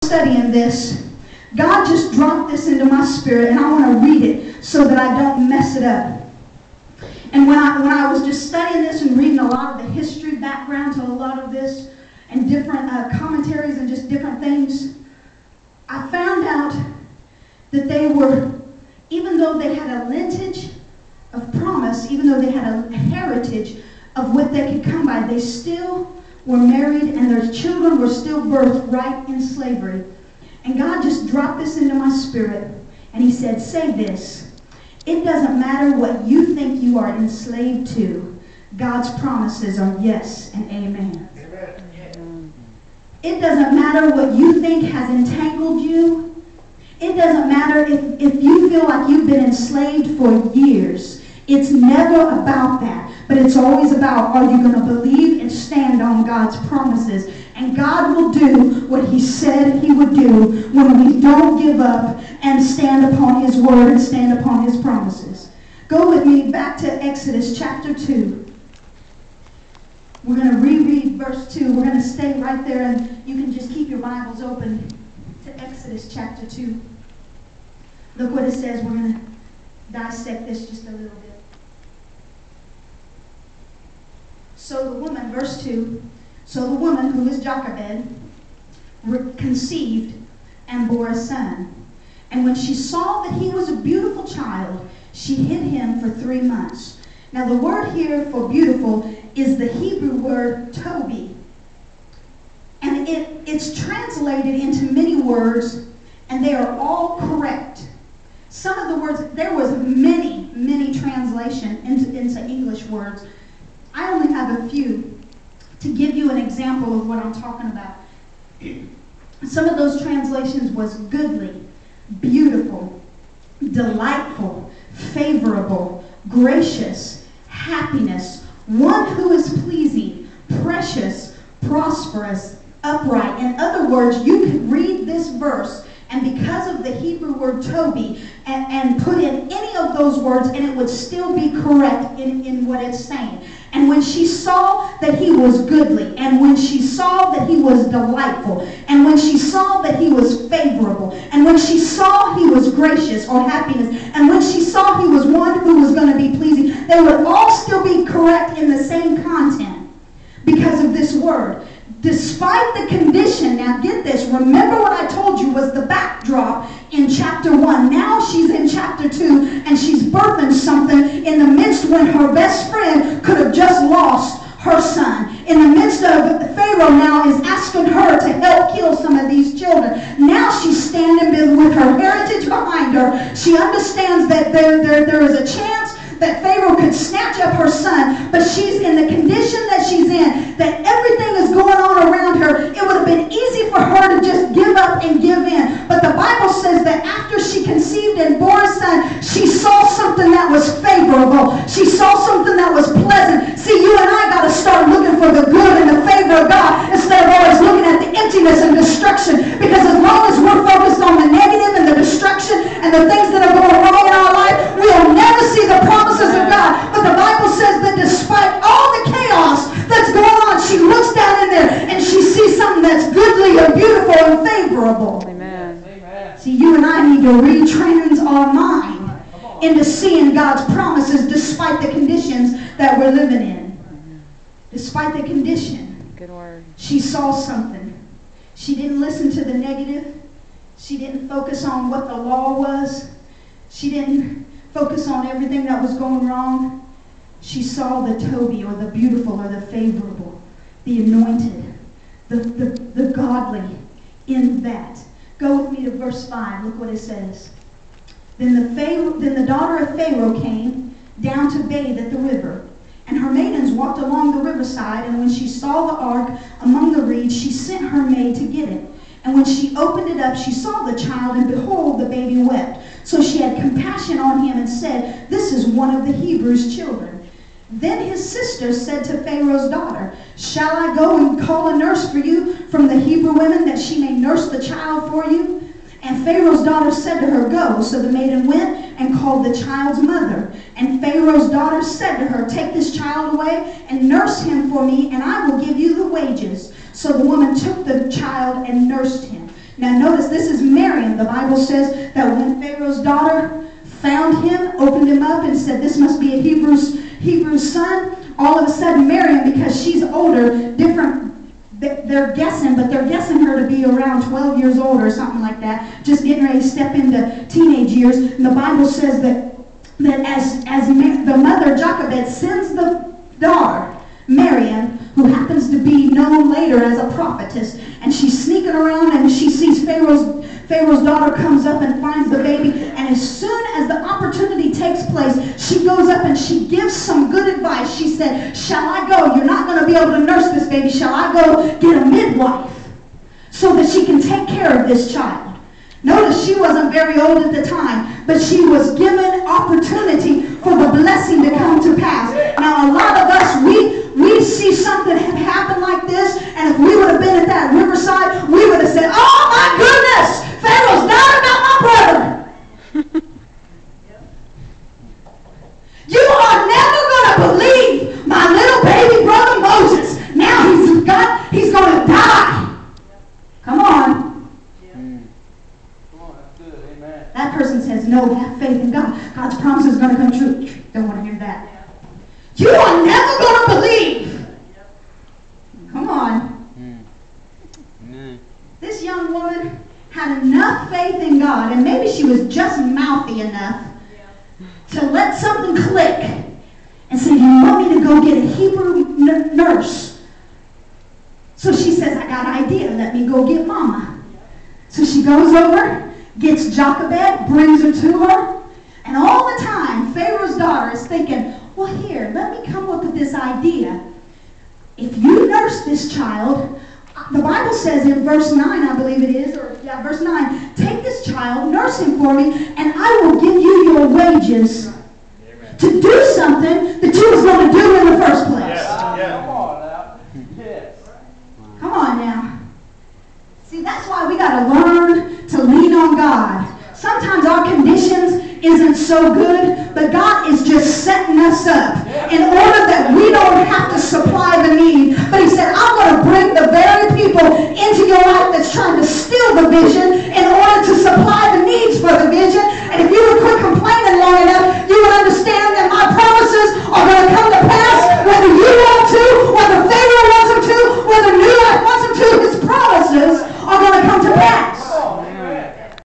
studying this, God just dropped this into my spirit, and I want to read it so that I don't mess it up. And when I was just studying this and reading a lot of the history background to a lot of this and different commentaries and just different things, I found out that they were, even though they had a lineage of promise, even though they had a heritage of what they could come by, they still were married and their children were still birthed right in slavery. And God just dropped this into my spirit, and he said, say this: it doesn't matter what you think you are enslaved to, God's promises are yes and amen. Amen. It doesn't matter what you think has entangled you. It doesn't matter if you feel like you've been enslaved for years. It's never about that. But it's always about, are you going to believe and stand on God's promises? And God will do what he said he would do when we don't give up and stand upon his word and stand upon his promises. Go with me back to Exodus chapter 2. We're going to reread verse 2. We're going to stay right there, and you can just keep your Bibles open to Exodus chapter 2. Look what it says. We're going to dissect this just a little bit. So the woman, verse 2, so the woman, who is Jochebed, conceived and bore a son. And when she saw that he was a beautiful child, she hid him for 3 months. Now the word here for beautiful is the Hebrew word tobi. And it's translated into many words, and they are all correct. Some of the words, there was many translation into English words. I only have a few to give you an example of what I'm talking about. Some of those translations was goodly, beautiful, delightful, favorable, gracious, happiness, one who is pleasing, precious, prosperous, upright. In other words, you could read this verse, and because of the Hebrew word tobi, and put in any of those words, and it would still be correct in what it's saying. And when she saw that he was goodly, and when she saw that he was delightful, and when she saw that he was favorable, and when she saw he was gracious or happiness, and when she saw he was one who was going to be pleasing, they would all still be correct in the same content because of this word. Despite the condition, now get this, remember what I told you was the backdrop in chapter 1. Now she's in chapter 2, and she's birthing something in the midst when her best friend could have just lost her son. In the midst of Pharaoh now is asking her to help kill some of these children. Now she's standing with her heritage behind her. She understands that there is a chance that Pharaoh could snatch up her son, but she's in the condition that she's in, that everything is going on around her. It would have been easy for her to just give up and give in. But the Bible says that after she conceived and bore a son, she saw something that was favorable. She saw something that was pleasant. See, you and I got to start looking for the good and the favor of God instead of always looking at the emptiness and destruction. Because as long as we're focused on the negative and the destruction and the things that are going wrong in our life, we'll never see the promises of God. But the Bible says that despite all the chaos that's going on, she looks down in there and she sees something that's goodly and beautiful and favorable. Amen. See, you and I need to retrain our mind into seeing God's promises despite the conditions that we're living in. Despite the condition. Good word. She saw something. She didn't listen to the negative. She didn't focus on what the law was. She didn't focus on everything that was going wrong. She saw the tobi, or the beautiful, or the favorable, the anointed, the godly in that. Go with me to verse 5. Look what it says. Then the daughter of Pharaoh came down to bathe at the river, and her maidens walked along the riverside, and when she saw the ark among the reeds, she sent her maid to get it. And when she opened it up, she saw the child, and behold, the baby wept. So she had compassion on him and said, this is one of the Hebrews' children. Then his sister said to Pharaoh's daughter, shall I go and call a nurse for you from the Hebrew women, that she may nurse the child for you? And Pharaoh's daughter said to her, go. So the maiden went and called the child's mother. And Pharaoh's daughter said to her, take this child away and nurse him for me, and I will give you the wages. So the woman took the child and nursed him. Now notice this is Miriam. The Bible says that when Pharaoh's daughter found him, opened him up, and said, this must be a Hebrew son, all of a sudden Miriam, because she's older, they're guessing her to be around 12 years old or something like that, just getting ready to step into teenage years. And the Bible says that as the mother, Jochebed, sends the daughter, Miriam, who happens to be known later as a prophetess, and she's sneaking around and she sees Pharaoh's daughter comes up and finds the baby, and as soon as the opportunity takes place, she goes up and she gives some good advice. She said, shall I go? You're not going to be able to nurse this baby. Shall I go get a midwife so that she can take care of this child? Notice she wasn't very old at the time, but she was given opportunity for the blessing to come to pass. Now, a lot of us, we see something happen like this, and if we would have been at that riverside, we would have said, oh my goodness, Pharaoh's daughter got my brother. You are never going to believe my little baby brother Moses. Now he's going to die. Come on. That person says, no, have faith in God. God's promise is going to come true. Don't want to hear that. You are never going to believe. Come on. This young woman had enough faith in God, and maybe she was just mouthy enough to let something click and say, you want me to go get a Hebrew nurse? So she says, I got an idea. Let me go get Mama. So she goes over, gets Jochebed, brings her to her, and all the time, Pharaoh's daughter is thinking, well, here, let me come up with this idea. If you nurse this child, the Bible says in verse 9, I believe it is, verse 9, take this child, nurse him for me, and I will give you your wages to do something that you was going to do in the first place. Come on now. Yes. Come on now. See, that's why we got to learn to lean on God. Sometimes our conditions isn't so good, but God is just setting us up in order that we don't have to supply the need. But he said, I'm going to bring the very people into your life that's trying to steal the vision